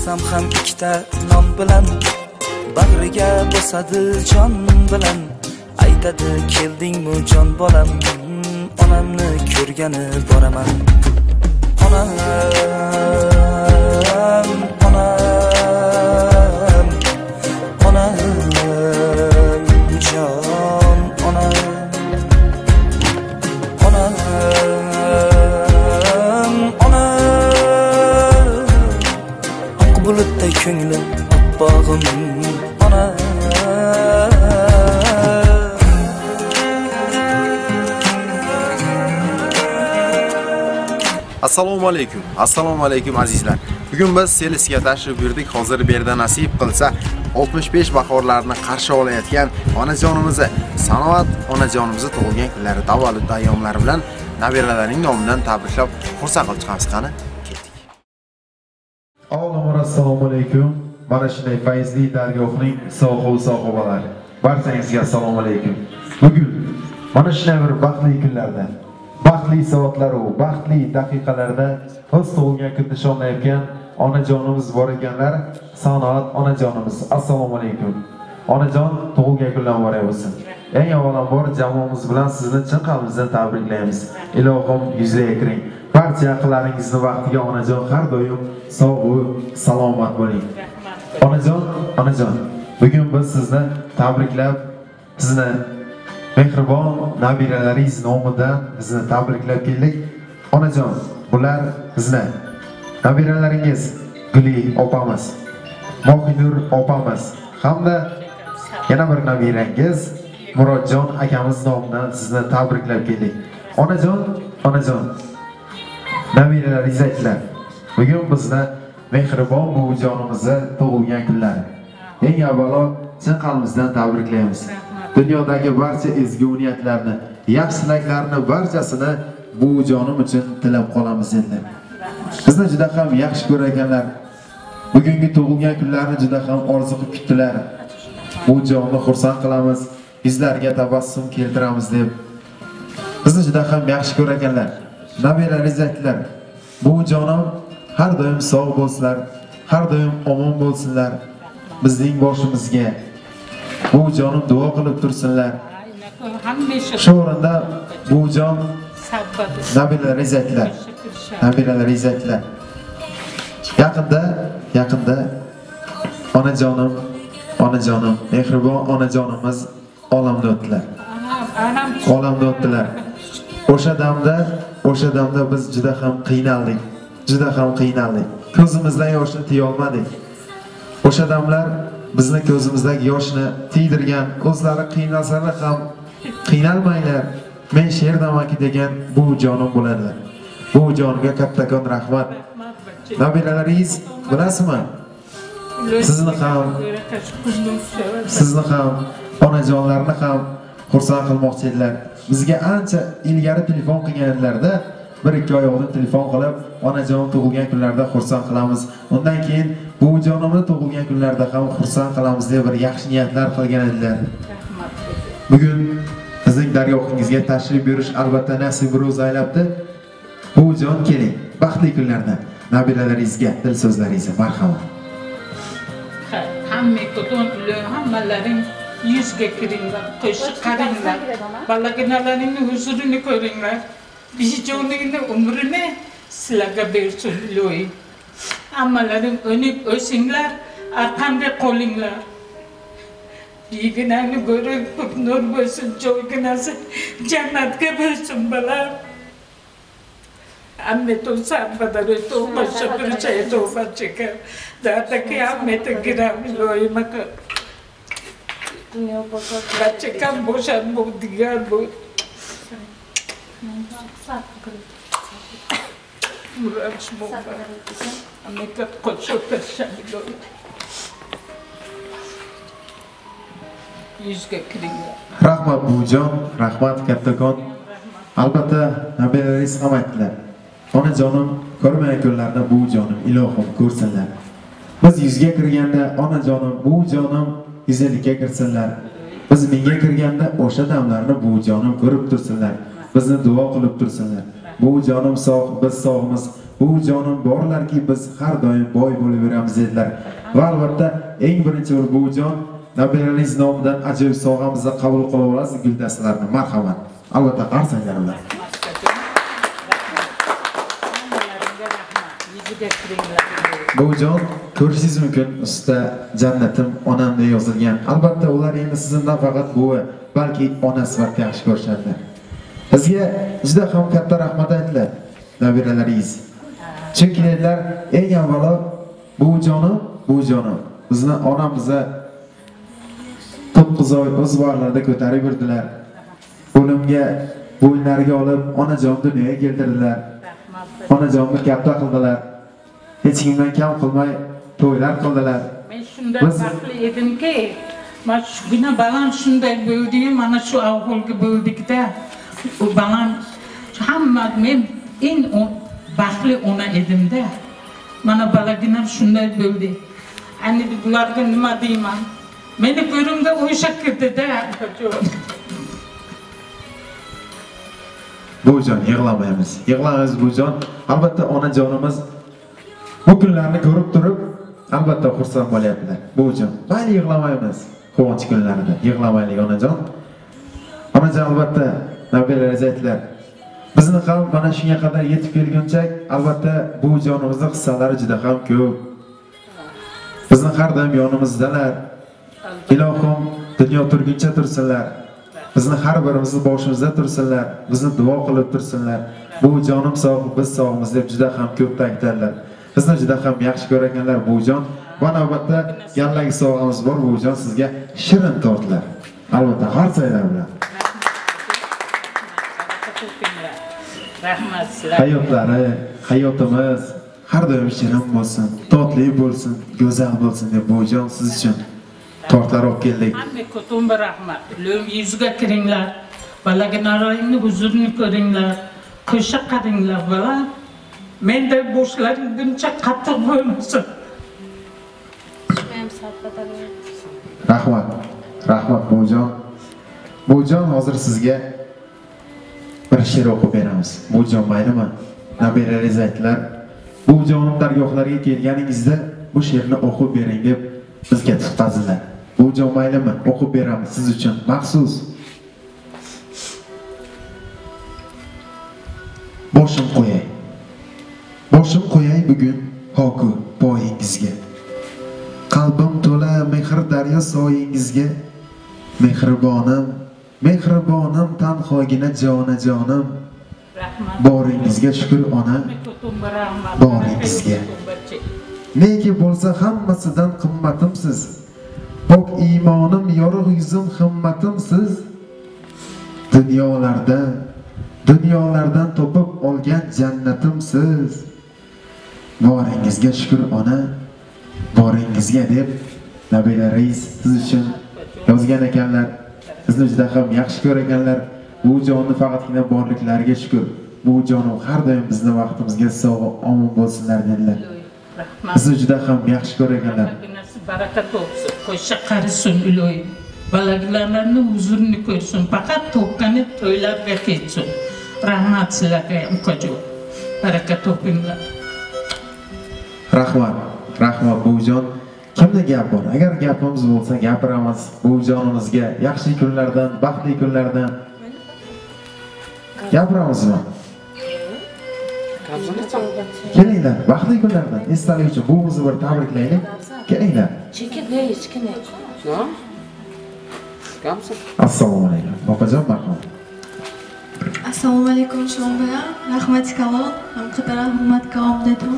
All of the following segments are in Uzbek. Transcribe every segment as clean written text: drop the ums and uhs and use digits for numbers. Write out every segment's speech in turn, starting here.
Bo'lsam ham ikkita non bilan bag'riga bosadi jon bilan aytadi keldingmi jon bolam onamni ko'rgani boraman onam jon onam oq bulutday ko'nglim oppog'im onam Assalomu alaykum azizlar. Bugun biz Selisga tashrif buyurdik. Hozir bu yerda nasib qilsa 65 bahorlarni qarshi olayotgan onajonimizni, Sanoat onajonimizni tug'ilgan kunlari, tavallud ayyomlari bilan nabiralarining nomidan tabriklab xursand qilib chiqamiz. Qani, ketdik. Assalomu alaykum. Mana shunday fayzli dargohning sohibi-sohibalari. Barchangizga assalomu alaykum. Bugun mana shunday bir baxtli kunlarda, baxtli soatlar va baxtli daqiqalarda o'z tug'ilgan kunini nishonlayotgan onajonimiz bor ekanlar. Sanoat onajonimiz, assalomu alaykum. Onajon, tug'ilgan kunlar muborak bo'lsin. Eng avvalambor jamoamiz bilan sizni chin qalbimizdan tabriklaymiz. Ilohim yuzga kiring. Barcha yaqinlaringizni vaqtiga onajon har doim sog' va salomat bo'ling. Onajon, bugun biz sizni tabriklab, sizni mehribon nabiralaringiz nomidan bizni tabriklab keldik. Onajon, bular bizni nabiralaringiz Guli opamiz, Mohinur opamiz hamda yana bir nabirangiz Murodjon akamiz nomidan sizni tabriklab keldik. Onajon, nabiralaringiz aytdilar. Bugun bizda mehribon buvijonimizni tug'ilgan kunlari. Eng avvalo chin qalbimizdan tabriklaymiz. Dunyodagi barcha ezgu niyatlarni, yaxshi tilaklarni barchasini buvijonim uchun tilab qolamiz endi. Bizni juda ham yaxshi ko'rganlar, bugungi tug'ilgan kunlarni juda ham orzu qilib kutdilar. Buvijonni xursand qilamiz, yuzlariga tabassum keltiramiz deb. Bizni juda ham yaxshi ko'rganlar. Nabiralaringiz aytdilar, buvijonim har doim sog' bo'lsinlar, har doim omon bo'lsinlar. Bizning boshimizga buvijonim duo qilib tursinlar. Shu o'rinda buvijon nabiralaringiz aytdilar. Yaqinda onajonim, mehribon onajonimiz olamdan o'tdilar. O'sha damda biz juda ham qiynaldik. Ko'zimizdan yoshni tiya olmadik. O'sha damlar bizni ko'zimizdagi yoshni tiydirgan, o'zlari qiynalsalar ham qiynalmanglar. Men Sherdamaki degan buvijonim bo'ladilar. Buvijonimga kattakon rahmat. Nabiralaringiz bilasizmi? Sizni ham, onajonlarni ham xursand qilmoqchi edilar. Bizga ancha ilgari telefon qilganlarida, 1-2 oy oldin telefon qilib, onajon tug'ilgan kunlarda xursand qilamiz. Undan keyin buvijonimni tug'ilgan kunlarda ham xursand qilamiz deb bir yaxshi niyatlar qilgan edilar. Bugun bizning dargohingizga tashrif buyurish albatta nasib ro'z aylabdi. Buvijon, keling, baxtli kunlarda nabiralaringizga dil so'zlaringizni marhamat. Hammalaring yuzga kiringlar, qo'shiq qaringlar, balaginalarning huzurini ko'ringlar. Bijoningni umrini sizlarga bersin Ilohim. Hammalaring o'nib o'singlar, arqamga qo'linglar. Beginani ko'rib nur bo'lsin, joyginasi jannatga bo'lsin balam. Ammeto sabadare to mashabir chay to bacheka. Dataki ammete giram Ilohim ka. Bacheka boshan bu digar bu. Rahmat buvijon, rahmat kattakon. Albatta nabiralaringiz ham aytdilar. Onajonim ko'rmagan kunlarda buvijonim ilohim ko'rsinlar. Biz yuzga kirganda onajonim, buvijonim yuzga kirsinlar. Biz menga kirganda o'sha damlarni buvijonim ko'rib tursinlar. Bizni duo qilib tursinlar. Buvijonim sog', biz sog'miz. buvijonim borlarki biz har doim boy bo'lib yuramiz dedilar. Va albatta eng birinchi bo'lib buvijon nabiralaringiz nomidan ajoyib sovg'amizni qabul qilib olasiz guldastalarni. Marhamat. Albatta qarsanglar ular. Buvijon ko'rishingiz mumkin usta jannatim onam deb yozilgan. Albatta ular endi sizdan faqat buvi, balki ona sifatida yaxshi ko'rishadi. Sizga juda ham katta rahmat aytdilar nabiralaringiz. Chunki dedilar, eng avvalo buvijonim bizni onamizni 9 oy o'z bag'rlarida ko'tarib yurdilar. O'limga bo'ynlariga olib onajon dunyoga keltirdilar. Onajonni katta qildilar. Hech kimdan kam qilmay to'ylar qildilar. Men shunday baxtli edimki, mana shu guna balam shunday bo'ldi-yu, mana shu avvalgi bo'ldikda u balam hamma men eng baxtli ona edimda. Mana balaginam shunday bo'ldi. Endi bularga nima deyman? Meni ko'rimda o'sha kirdi-da. Buvijon yig'lamaymiz. Yig'lamaymiz buvijon. Albatta onajonimiz bu kunlarni ko'rib turib, albatta xursand bo'lyaptilar. Buvijon, mayli yig'lamaymiz. Quvonch kunlarida yig'lamaylik onajon. Onajon albatta nabiralaringiz aytdilar. Bizni ham mana shunga qadar yetib kelguncha, albatta buvijonimizning hissalari juda ham ko'p. Bizni har doim yonimizdalar. Ilohim dunyo turguncha tursinlar. Bizni har birimizni boshimizda tursinlar. Bizni duo qilib tursinlar. Buvijonim sog', biz sog'miz deb juda ham ko'p ta'kidladilar. Bizni juda ham yaxshi ko'rganlar buvijon. Va navbatda yangi sovg'amiz bor buvijon, sizga shirin tortlar. Albatta qarsanglar bilan. Rahmat sizlarga. Hayotlari, hayotimiz har doim shirin bo'lsin, totli bo'lsin, go'zal bo'lsin deb buvijon siz uchun tortlar olib keldik. Hamma ko'tum bir rahmat. Lo'm yuzga kiringlar. Balaginaroyingni huzurni ko'ringlar. Qo'shiq qaringlar bola. Menda boshlaringuncha qattiq bo'lmasin. Rahmat buvijon. Buvijon hozir sizga bir she'r o'qib beramiz. Buvijon maylimi? Nabiralaringiz aytdilar. Buvijonim dargohlariga kelganingizda bu she'rni o'qib bering deb bizga tutqazdilar. Buvijon maylimi? O'qib beramiz siz uchun maxsus. Boshim qo'yay bugun hoku poyingizga. Qalbim to'la mehr daryo soyingizga. Mehribonim tanhogina jonajonim. Boringizga shukr ona. Boringizga. Neki bo'lsa hammasidan qimmatimsiz. Pok iymonim, yorug' yuzim, himmatimsiz. Dunyolardan topib olgan jannatimsiz. Boringizga shukr ona, boringizga deb nabiralaringiz siz uchun yozgan ekanlar. Sizni juda ham yaxshi ko'rganlar. Bu jonni faqatgina borliklariga shukr. Bu jonim har doim bizni vaqtimizga sog' omon bo'lsinlar dedilar. Sizni juda ham yaxshi ko'rganlar. Baraka topsin, qo'shiq qarisin uloy. Balaglarning huzurini ko'rsin, faqat to'qqani to'ylarga ketsin. Rahmat sizlarga ham qo'jo. Baraka topinglar. Rahmat buvijon. Kimda gap bor? Agar gapimiz bo'lsa gapiramiz. Buvijonimizga yaxshi kunlardan, baxtli kunlardan gapiramizmi? Kelinglar, baxtli kunlardan esdalik uchun buvimizni bir tabriklaylik. Kelinglar. Assalomu alaykum. Opajon marhamat. Assalomu alaykum Sho'mbaya. Rahmat kalon, hamqadar hurmat kalom dedim.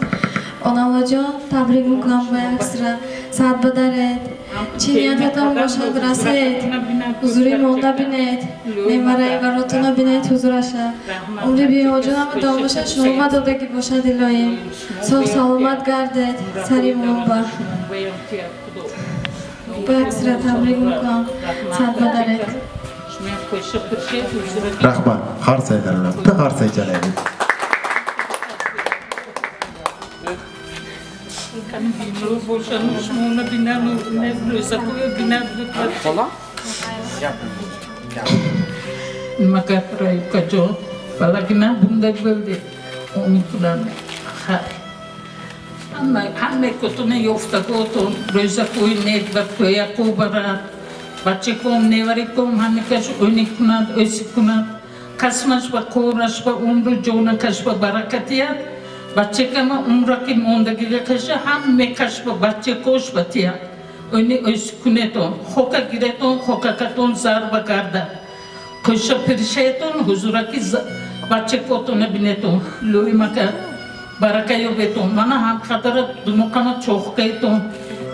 Onajon, tabrik mukom bayaksira. Saat badaret. Çiğniyatatan boşan graset. Huzuri monda binet. Nemarayı varotuna binet huzur aşa. Umri bir hocam dalmışa şunma dodaki boşa diloyim. Sağ salamat gardet. Sari momba. Bayaksira tabrik mukom. Saat badaret. Rahmat. Qarsaylarlar. Bitta qarsaychalaylik. Boşanmış mı ona binen ne biliyorsa koyuyor binen Xola? Nima gapiraylik kajo. Balagina bunday bo'ldi. Umidlarni همه کتونه یافتگاتون روزه کوی نیک و توی کو برد بچه کم نیوری کم همه کش اونی کند ایسی کند قسمش و کورش و عمر جونکش و برکتیت بچه کم عمر که موندگی کشه همه کش و بچه کش بتیت اونی ایسی کنیتون خوکا گیرتون خوکا کتون زر بگرده کشه پرشیتون حضورا که بچه کتونه بینیتون لوی مکه برکه بیتون من هم خاطر دموکانه چوخکیتون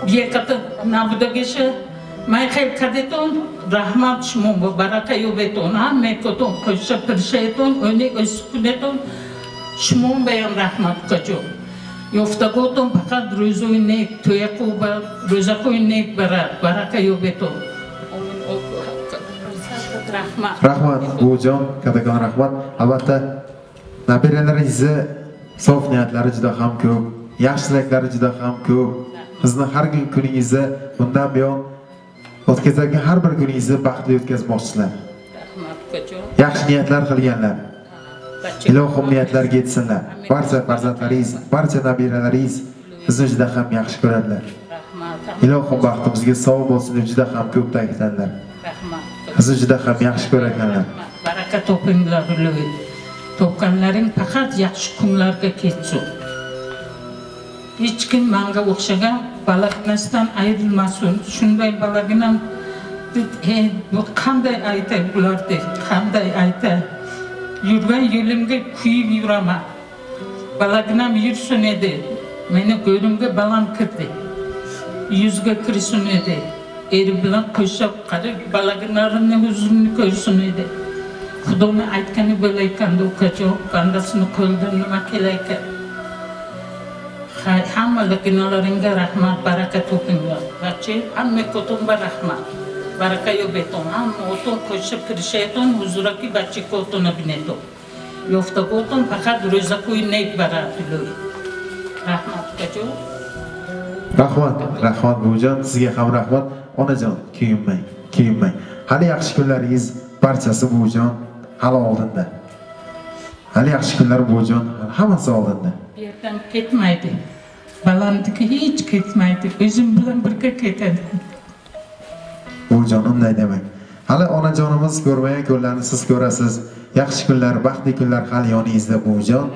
بیکت نبودگیشه من خیلی کدیتون رحمت شما و برکه بیتون هم میکتون کشه پرشیتون اونی اسکونیتون شما بیان رحمت کجو یافتگاتون فقط روزوی نیک توی خوب روزکوی نیک برکه بیتون rahmat buvijon, kattakon rahmat. Albatta nabiralaringizni sof niyatlari juda ham ko'p, yaxshiliklari juda ham ko'p. Sizni har kuningizni bundan buyon o'tkazadigan har bir kuningizni baxtli o'tkazmoqchilar. Yaxshi niyatlar qilganlar. Ilohim niyatlarga yetsinlar. Barcha farzandlaringiz, barcha nabiralaringiz sizni juda ham yaxshi ko'radilar. Ilohim baxtimizga sog' bo'lsin deb juda ham ko'p ta'kidladilar. Sizni juda ham yaxshi ko'radilar. Baraka topinglar ular. Topganlaring faqat yaxshi kunlarga ketsin. Hech kim menga o'xshagan balagnasdan ayrilmasin. Shunday balagnam bu qanday aytay bularga, qanday aytay? Yurgan yo'limga kuyib yuraman. Balagnam yursin edi. Meni ko'rimga balam kirdi. Yuzga kirsin edi. Eri bilan qo'shib qarib balagnarimni huzurni ko'rsin edi. Xudoni aytgani bo'layotganda ukajon bandasini qo'ldan nima kelayotgan. Hammalariga rahmat, baraka topinglar. Barcha hamma ko'tumba rahmat. Baraka yo'beton, hamma o'tin qo'shib kirishayton huzuraki barcha ko'tini bineton. Yoftagoton faqat ro'za qo'yinib baradilar. Rahmat ukajon. Rahmat buvijon, sizga ham rahmat. Onajon, kuyinmang. Hali yaxshi kunlaringiz barchasi buvijon hali oldinda. Hali yaxshi kunlar buvijon hammasi oldinda. Bu yerdan ketmaydi. Balandiki hech ketmaydi. O'zim bilan birga ketadi. Buvijon unday demang. Hali onajonimiz ko'rmagan kunlarni siz ko'rasiz. Yaxshi kunlar, baxtli kunlar hali yoningizda buvijon.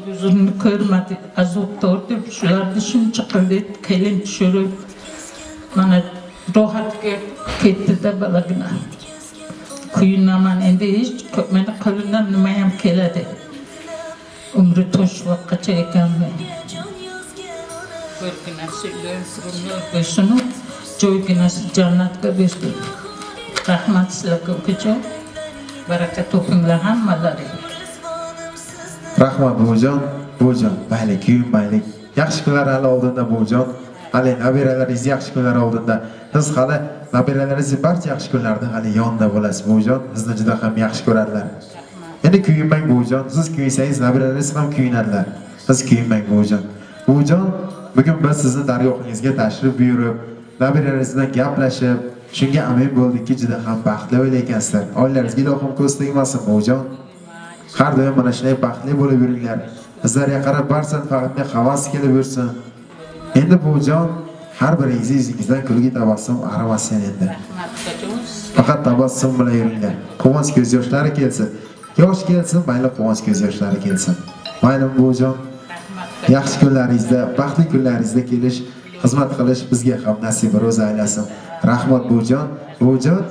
Huzurni ko'rmadi. Azob tortib shularni shuncha qildi, kelin tushirib. Mana rohatga ketdi-da balagina. Kuyunaman endi hech meni qo'limdan nima ham keladi. Umri to'sh vaqtgacha ekanman. Ko'rginasi bo'lsin, joyginasi jannatga bersin. Rahmat sizlarga ukajon. Baraka topinglar hammalari. Rahmat buvijon, baylik, kuyinmaylik. Yaxshi kunlar hali oldinda buvijon. Hali nabiralaringiz yaxshi kunlar oldinda. Siz hali nabiralaringiz barcha yaxshi kunlarda hali yonida bo'lasiz buvijon. Sizni juda ham yaxshi ko'radilar. Endi kuyinmang buvijon. Siz kuyinsangiz nabiralaringiz ham kuyinadilar. Siz kuyinmang buvijon. Buvijon, bugun biz sizni dargohingizga tashrif buyurib, nabiralaringiz bilan gaplashib, shunga amin bo'ldikki juda ham baxtli o'ylaysizlar. Oilalaringizga Ilohim ko'z tegmasin buvijon. Har doim mana shunday baxtli bo'lib yuringlar. Sizlarga qarab barcha faqat havas kelib yursin. Endi buvijon har biringiz yuzingizdan kulgi tabassum arimasin endi. Faqat tabassum bilan yuringlar. Quvonch ko'z yoshlari kelsin. Yosh kelsin, mayli quvonch ko'z yoshlari kelsin. Mayli buvijon. Yaxshi kunlaringizda, baxtli kunlaringizda kelish, xizmat qilish bizga ham nasib ro'za aylasin. Rahmat buvijon. Buvijon,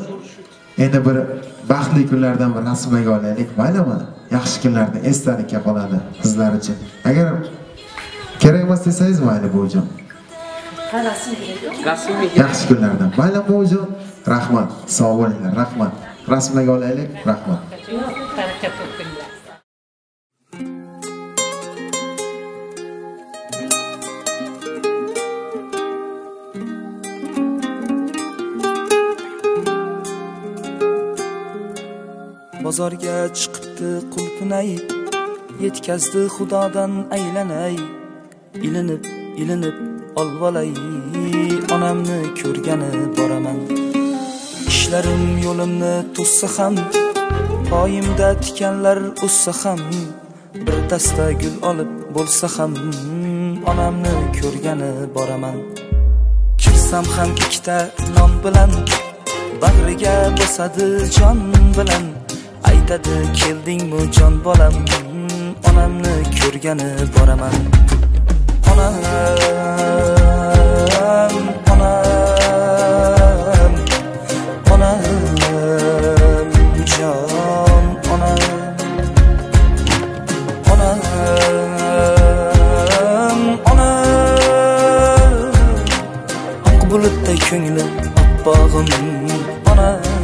endi bir baxtli kunlardan bir rasmga olaylik, maylimi? Yaxshi kunlarda esdalikka qoladi sizlar uchun. Agar kerak emas desangiz mayli buvijon. Yaxshi kunlardan. Mayli buvijon. Rahmat. Sog' bo'linglar. Rahmat. Rasmga olaylik. Rahmat. Bozorga chiqibdi qulpunay, yetkazdi xudodan aylanay. Ilinib olvolay, onamni ko'rgani boraman. Ishlarim yo'limni to'ssa ham, poyimda tikanlar o'ssa ham, bir dasta gul olib bo'lsa ham onamni ko'rgani boraman. Kirsam ham ikkita non bilan bag'riga bosadi jon bilan, aytadi keldingmi jon bolam, onamni ko'rgani boraman. Onam, onam, onam jon, onam, onam, onam, oq bulutday ko'nglim, oq bog'im, onam.